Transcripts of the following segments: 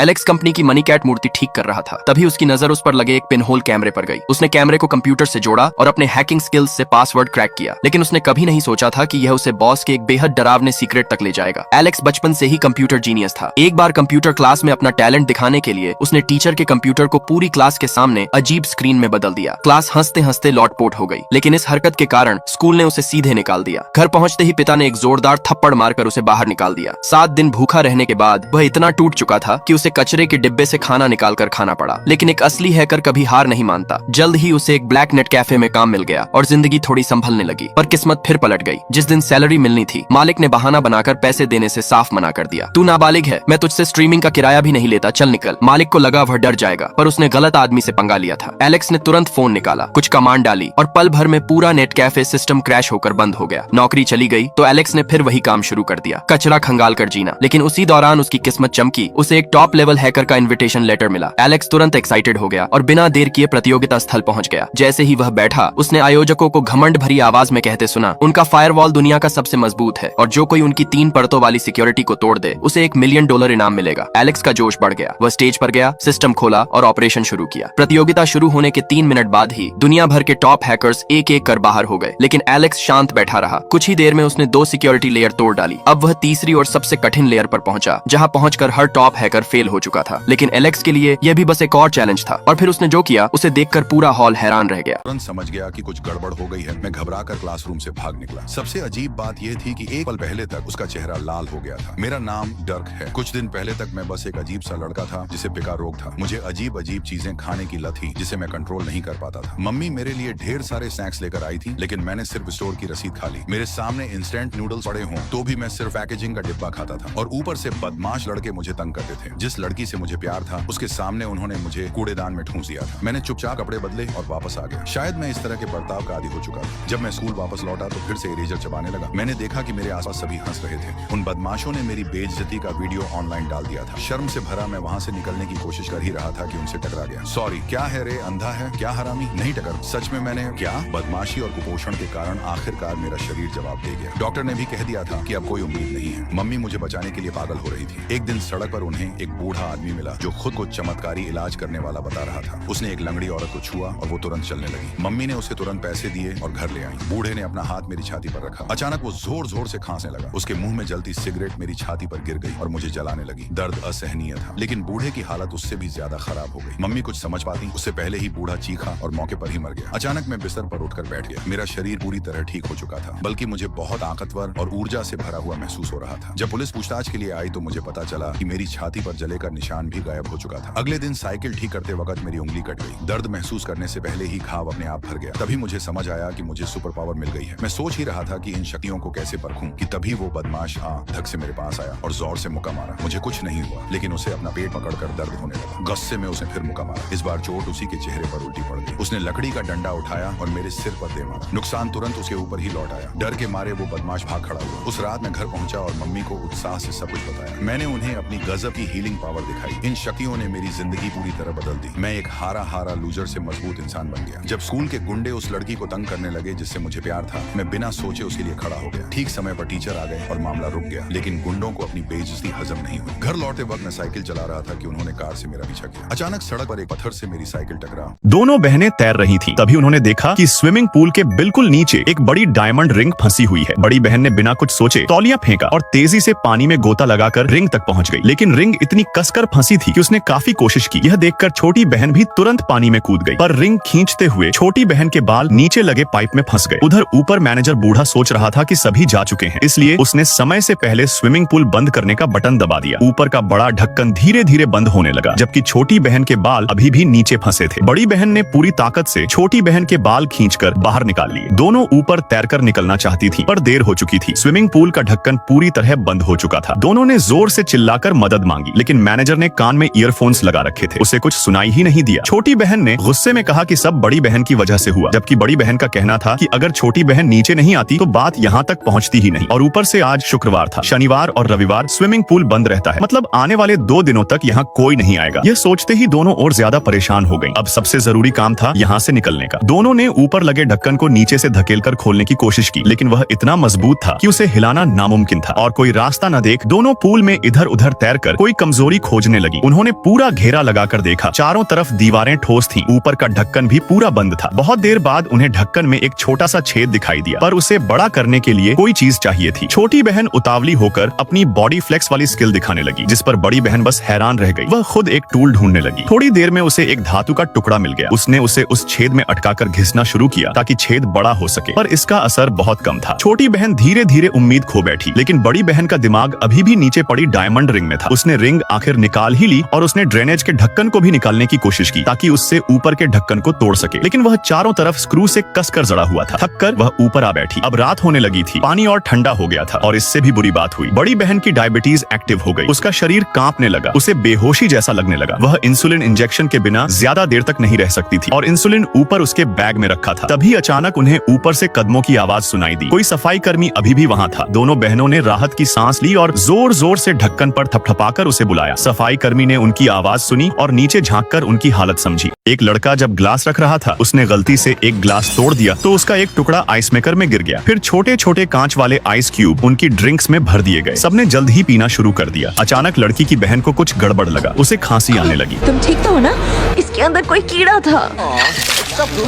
Alex company की money cat मूर्ति ठीक कर रहा था, तभी उसकी नजर उस पर लगे एक पिन होल कैमरे पर गई। उसने कैमरे को कंप्यूटर से जोड़ा और अपने हैकिंग स्किल्स से पासवर्ड क्रैक किया, लेकिन उसने कभी नहीं सोचा था कि यह उसे बॉस के एक बेहद डरावने सीक्रेट तक ले जाएगा। एलेक्स बचपन से ही कंप्यूटर जीनियस था। एक बार कंप्यूटर क्लास में अपना टैलेंट दिखाने के लिए उसने टीचर के कंप्यूटर को पूरी क्लास के सामने अजीब स्क्रीन में बदल दिया। क्लास हंसते हंसते लौटपोट हो गई, लेकिन इस हरकत के कारण स्कूल ने उसे सीधे निकाल दिया। घर पहुंचते ही पिता ने एक जोरदार थप्पड़ मारकर उसे बाहर निकाल दिया। 7 दिन भूखा रहने के बाद वह इतना टूट चुका था कि उसे कचरे के डिब्बे से खाना निकालकर खाना पड़ा। लेकिन एक असली हैकर कभी हार नहीं मानता। जल्द ही उसे एक ब्लैक नेट कैफे में काम मिल गया और जिंदगी थोड़ी संभलने लगी। पर किस्मत फिर पलट गई। जिस दिन सैलरी मिलनी थी, मालिक ने बहाना बनाकर पैसे देने से साफ मना कर दिया। तू नाबालिग है, मैं तुझसे स्ट्रीमिंग का किराया भी नहीं लेता, चल निकल। मालिक को लगा वह डर जाएगा, पर उसने गलत आदमी से पंगा लिया था। एलेक्स ने तुरंत फोन निकाला, कुछ कमांड डाली और पल भर में पूरा नेट कैफे सिस्टम क्रैश होकर बंद हो गया। नौकरी चली गई तो एलेक्स ने फिर वही काम शुरू कर दिया, कचरा खंगाल कर जीना। लेकिन उसी दौरान उसकी किस्मत चमकी। उसे एक टॉप लेवल हैकर का इन्विटेशन लेटर मिला। एलेक्स तुरंत एक्साइटेड हो गया और बिना देर किए प्रतियोगिता स्थल पहुंच गया। जैसे ही वह बैठा, उसने आयोजकों को घमंड भरी आवाज में कहते सुना, उनका फायरवॉल दुनिया का सबसे मजबूत है और जो कोई उनकी 3 परतों वाली सिक्योरिटी को तोड़ दे उसे $1 मिलियन इनाम मिलेगा। एलेक्स का जोश बढ़ गया। वह स्टेज पर गया, सिस्टम खोला और ऑपरेशन शुरू किया। प्रतियोगिता शुरू होने के 3 मिनट बाद ही दुनिया भर के टॉप हैकर्स एक एक कर बाहर हो गए, लेकिन एलेक्स शांत बैठा रहा। कुछ ही देर में उसने 2 सिक्योरिटी लेयर तोड़ डाली। अब वह तीसरी और सबसे कठिन लेयर पर पहुंचा, जहां पहुंचकर हर टॉप हैकर फेल हो चुका था। लेकिन एलेक्स के लिए यह भी बस एक और चैलेंज था और फिर उसने जो किया उसे देखकर पूरा हॉल हैरान रह गया। तुरंत समझ गया कि कुछ गड़बड़ हो गई है। मैं घबराकर क्लासरूम से भाग निकला। सबसे अजीब बात यह थी कि एक पल पहले तक उसका चेहरा लाल हो गया था। मेरा नाम डर्क है। कुछ दिन पहले तक मैं बस एक अजीब सा लड़का था जिसे पिका रोग था। मुझे अजीब अजीब चीजें खाने की लत थी जिसे मैं कंट्रोल नहीं कर पाता था। मम्मी मेरे लिए ढेर सारे स्नैक्स लेकर आई थी, लेकिन मैंने सिर्फ स्टोर की रसीद खा ली। मेरे सामने इंस्टेंट नूडल्स पड़े हों तो भी मैं सिर्फ पैकेजिंग का डिब्बा खाता था। और ऊपर से बदमाश लड़के मुझे तंग करते थे। जिस लड़की से मुझे प्यार था उसके सामने उन्होंने मुझे कूड़ेदान में ठूंस दिया था। मैंने चुपचाप कपड़े बदले और वापस आ गया। शायद मैं इस तरह के बर्ताव का आदी हो चुका था। जब मैं स्कूल वापस लौटा तो फिर से इरेजर चबाने लगा। मैंने देखा कि मेरे आसपास सभी हंस रहे थे। उन बदमाशों ने मेरी बेइज्जती का वीडियो ऑनलाइन डाल दिया था। शर्म से भरा मैं वहां से निकलने की कोशिश कर ही रहा था कि उनसे टकरा गया। सॉरी, क्या है रे, अंधा है क्या हरामी? नहीं टकर, सच में मैंने क्या? बदमाशी और कुपोषण के कारण आखिरकार मेरा शरीर जवाब दे गया। डॉक्टर ने भी कह दिया था कि अब कोई उम्मीद नहीं है। मम्मी मुझे बचाने के लिए पागल हो रही थी। एक दिन सड़क पर उन्हें एक बूढ़ा आदमी मिला जो खुद को चमत्कारी इलाज करने वाला बता रहा था। उसने एक लंगड़ी औरत को छुआ और वो तुरंत चलने लगी। मम्मी ने उसे तुरंत पैसे दिए और घर ले आई। बूढ़े ने अपना हाथ मेरी छाती पर रखा। अचानक वो जोर जोर से खांसने लगा। उसके मुंह में जलती सिगरेट मेरी छाती पर गिर गई और मुझे जलाने लगी। दर्द असहनीय था, लेकिन बूढ़े की हालत उससे भी ज्यादा खराब हो गई। मम्मी कुछ समझ पाती उससे पहले ही बूढ़ा चीखा और मौके पर ही मर गया। अचानक मैं बिस्तर पर उठकर बैठ गया। मेरा शरीर पूरी तरह ठीक हो चुका था, बल्कि मुझे बहुत ताकतवर और ऊर्जा से भरा हुआ महसूस हो रहा था। जब पुलिस पूछताछ के लिए आई तो मुझे पता चला कि मेरी छाती पर जले का निशान भी गायब हो चुका था। अगले दिन साइकिल ठीक करते वक्त मेरी उंगली कट गई। दर्द महसूस करने से पहले ही घाव अपने आप भर गया। तभी मुझे समझ आया कि मुझे सुपर पावर मिल गई है। मैं सोच ही रहा था कि इन शक्तियों को कैसे परखूं कि तभी वो बदमाश धक से मेरे पास आया और जोर से मुक्का मारा। मुझे कुछ नहीं हुआ, लेकिन उसे अपना पेट पकड़कर दर्द होने लगा। गुस्से में उसने फिर मुक्का मारा। इस बार चोट उसी के चेहरे पर उल्टी पड़ गई। उसने लकड़ी का डंडा उठाया और मेरे सिर पर दे मारा। नुकसान तुरंत उसके ऊपर ही लौट आया। डर के मारे वो बदमाश भाग खड़ा हुआ। उस रात मैं घर पहुंचा और मम्मी को उत्साह से सब कुछ बताया। मैंने उन्हें अपनी गजब की हीलिंग पावर दिखाई। इन शक्तियों ने मेरी जिंदगी पूरी तरह बदल दी। मैं एक हारा हारा लूजर से मजबूत इंसान बन गया। जब स्कूल के गुंडे उस लड़की को तंग करने लगे जिससे मुझे प्यार था, मैं बिना सोचे उसके लिए खड़ा हो गया। ठीक समय पर टीचर आ गए और मामला रुक गया, लेकिन गुंडों को अपनी बेइज्जती हजम नहीं हुई। घर लौटते वक्त मैं साइकिल चला रहा था कि उन्होंने कार से मेरा पीछा किया। अचानक सड़क पर एक पत्थर से मेरी साइकिल टकरा। दोनों बहनें तैर रही थीं। तभी उन्होंने देखा कि स्विमिंग पूल के बिल्कुल नीचे एक बड़ी डायमंड रिंग फंसी हुई है। बड़ी बहन ने बिना कुछ सोचे तौलिया फेंका और तेजी से पानी में गोता लगाकर रिंग तक पहुंच गई। लेकिन रिंग इतनी कसकर फंसी थी कि उसने काफी कोशिश की। यह देखकर छोटी बहन भी तुरंत पानी में कूद गई, पर रिंग खींचते हुए छोटी बहन के बाल नीचे लगे पाइप में फंस गए। उधर ऊपर मैनेजर बूढ़ा सोच रहा था कि सभी जा चुके हैं, इसलिए उसने समय से पहले स्विमिंग पूल बंद करने का बटन दबा दिया। ऊपर का बड़ा ढक्कन धीरे धीरे बंद होने लगा, जबकि छोटी बहन के बाल अभी भी नीचे फंसे थे। बड़ी बहन ने पूरी ताकत से छोटी बहन के बाल खींचकर बाहर निकाल लिए। दोनों ऊपर तैरकर निकलना चाहती थी, पर देर हो चुकी थी। स्विमिंग पूल का ढक्कन पूरी तरह बंद हो चुका था। दोनों ने जोर से चिल्लाकर मदद मांगी, लेकिन मैनेजर ने कान में ईयरफोन्स लगा रखे थे, उसे कुछ सुनाई ही नहीं दिया। छोटी बहन ने गुस्से में कहा कि सब बड़ी बहन की वजह से हुआ, जबकि बड़ी बहन का कहना था कि अगर छोटी बहन नीचे नहीं आती तो बात यहाँ तक पहुँचती ही नहीं। और ऊपर से आज शुक्रवार था, शनिवार और रविवार स्विमिंग पूल बंद रहता है, मतलब आने वाले 2 दिनों तक यहाँ कोई नहीं आएगा। यह सोचते ही दोनों और ज्यादा परेशान हो गई। अब सबसे जरूरी काम था यहाँ से निकलने का। दोनों ने ऊपर लगे ढक्कन को नीचे से धकेलकर खोलने की कोशिश की, लेकिन वह इतना मजबूत था कि उसे हिलाना नामुमकिन था। और कोई रास्ता न देख दोनों पूल में इधर उधर तैरकर कोई कमजोरी चोरी खोजने लगी। उन्होंने पूरा घेरा लगाकर देखा, चारों तरफ दीवारें ठोस थीं, ऊपर का ढक्कन भी पूरा बंद था। बहुत देर बाद उन्हें ढक्कन में एक छोटा सा छेद दिखाई दिया, पर उसे बड़ा करने के लिए कोई चीज चाहिए थी। छोटी बहन उतावली होकर अपनी बॉडी फ्लेक्स वाली स्किल दिखाने लगी, जिस पर बड़ी बहन बस हैरान रह गई। वह खुद एक टूल ढूंढने लगी। थोड़ी देर में उसे एक धातु का टुकड़ा मिल गया। उसने उसे उस छेद में अटकाकर घिसना शुरू किया ताकि छेद बड़ा हो सके, पर इसका असर बहुत कम था। छोटी बहन धीरे धीरे उम्मीद खो बैठी, लेकिन बड़ी बहन का दिमाग अभी भी नीचे पड़ी डायमंड रिंग में था। उसने रिंग आखिर निकाल ही ली और उसने ड्रेनेज के ढक्कन को भी निकालने की कोशिश की ताकि उससे ऊपर के ढक्कन को तोड़ सके, लेकिन वह चारों तरफ स्क्रू से कसकर जड़ा हुआ था। थककर वह ऊपर आ बैठी। अब रात होने लगी थी, पानी और ठंडा हो गया था, और इससे भी बुरी बात हुई, बड़ी बहन की डायबिटीज एक्टिव हो गई। उसका शरीर कांपने लगा, उसे बेहोशी जैसा लगने लगा। वह इंसुलिन इंजेक्शन के बिना ज्यादा देर तक नहीं रह सकती थी, और इंसुलिन ऊपर उसके बैग में रखा था। तभी अचानक उन्हें ऊपर से कदमों की आवाज सुनाई दी। कोई सफाई कर्मी अभी भी वहाँ था। दोनों बहनों ने राहत की सांस ली और जोर जोर से ढक्कन पर थपथपाकर उसे बुलाया। सफाई कर्मी ने उनकी आवाज सुनी और नीचे झांककर उनकी हालत समझी। एक लड़का जब ग्लास रख रहा था, उसने गलती से एक ग्लास तोड़ दिया तो उसका एक टुकड़ा आइस मेकर में गिर गया। फिर छोटे छोटे कांच वाले आइस क्यूब उनकी ड्रिंक्स में भर दिए गए। सबने जल्द ही पीना शुरू कर दिया। अचानक लड़की की बहन को कुछ गड़बड़ लगा, उसे खांसी आने लगी। तुम ठीक तो हो ना? इसके अंदर कोई कीड़ा था।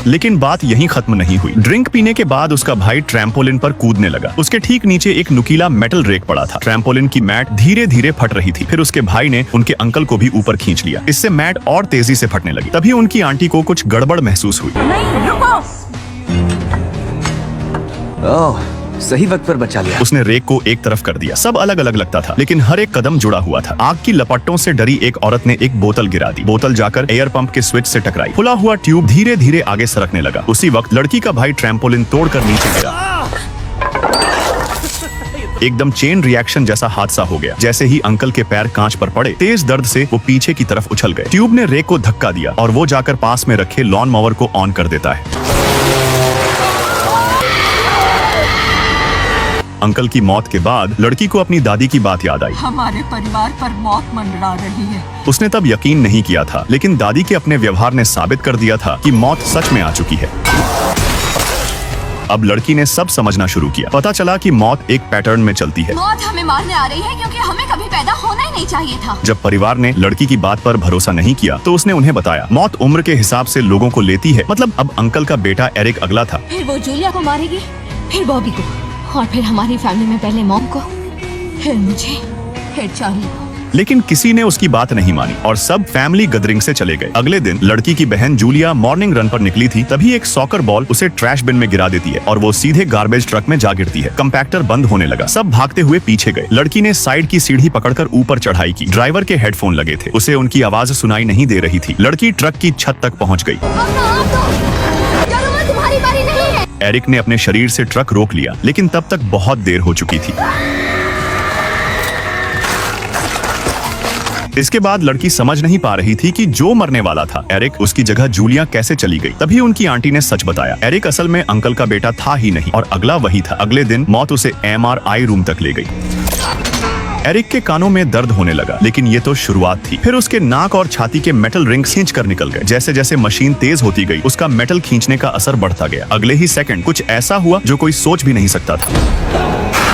लेकिन बात यहीं खत्म नहीं हुई। ड्रिंक पीने के बाद उसका भाई ट्रैम्पोलिन पर कूदने लगा। उसके ठीक नीचे एक नुकीला मेटल रेक पड़ा था। ट्रैम्पोलिन की मैट धीरे धीरे फट रही थी। फिर उसके भाई ने उनके अंकल को भी ऊपर खींच लिया। इससे मैट और तेजी से फटने लगी। तभी उनकी आंटी को कुछ गड़बड़ महसूस हुई। नहीं, रुको। ओह, सही वक्त पर बचा लिया। उसने रेक को एक तरफ कर दिया। सब अलग अलग लगता था, लेकिन हर एक कदम जुड़ा हुआ था। आग की लपटों से डरी एक औरत ने एक बोतल गिरा दी। बोतल जाकर एयर पंप के स्विच से टकराई। खुला हुआ ट्यूब धीरे धीरे आगे सरकने लगा। उसी वक्त लड़की का भाई ट्रैम्पोलिन तोड़कर नीचे गिरा। एकदम चेन रिएक्शन जैसा हादसा हो गया। जैसे ही अंकल के पैर कांच पर पड़े, तेज दर्द से वो पीछे की तरफ उछल गए। ट्यूब ने रेक को धक्का दिया और वो जाकर पास में रखे लॉन मोवर को ऑन कर देता है। अंकल की मौत के बाद लड़की को अपनी दादी की बात याद आई। हमारे परिवार पर मौत मंडरा रही है। उसने तब यकीन नहीं किया था, लेकिन दादी के अपने व्यवहार ने साबित कर दिया था कि मौत सच में आ चुकी है। अब लड़की ने सब समझना शुरू किया। पता चला कि मौत एक पैटर्न में चलती है। मौत हमें मारने आ रही है क्योंकि हमें कभी पैदा होना ही नहीं चाहिए था। जब परिवार ने लड़की की बात पर भरोसा नहीं किया तो उसने उन्हें बताया, मौत उम्र के हिसाब से लोगों को लेती है। मतलब अब अंकल का बेटा एरिक अगला था। फिर वो जूलिया को मारेगी, फिर बॉबी को, और फिर हमारी फैमिली में पहले मॉम को, फिर मुझे, फिर चार्ली को। लेकिन किसी ने उसकी बात नहीं मानी और सब फैमिली गैदरिंग से चले गए। अगले दिन लड़की की बहन जूलिया मॉर्निंग रन पर निकली थी। तभी एक सॉकर बॉल उसे ट्रैश बिन में गिरा देती है और वो सीधे गार्बेज ट्रक में जा गिरती है। कंपैक्टर बंद होने लगा। सब भागते हुए पीछे गए। लड़की ने साइड की सीढ़ी पकड़कर ऊपर चढ़ाई की। ड्राइवर के हेडफोन लगे थे, उसे उनकी आवाज सुनाई नहीं दे रही थी। लड़की ट्रक की छत तक पहुँच गई। तुम्हारी बारी नहीं है। एरिक ने अपने शरीर से ट्रक रोक लिया, लेकिन तब तक बहुत देर हो चुकी थी। इसके बाद लड़की समझ नहीं पा रही थी कि जो मरने वाला था एरिक, उसकी जगह जूलिया कैसे चली गई। तभी उनकी आंटी ने सच बताया, एरिक असल में अंकल का बेटा था ही नहीं और अगला वही था। अगले दिन मौत उसे MRI रूम तक ले गई। एरिक के कानों में दर्द होने लगा, लेकिन ये तो शुरुआत थी। फिर उसके नाक और छाती के मेटल रिंग खींच कर निकल गए। जैसे जैसे मशीन तेज होती गई, उसका मेटल खींचने का असर बढ़ता गया। अगले ही सेकंड कुछ ऐसा हुआ जो कोई सोच भी नहीं सकता था।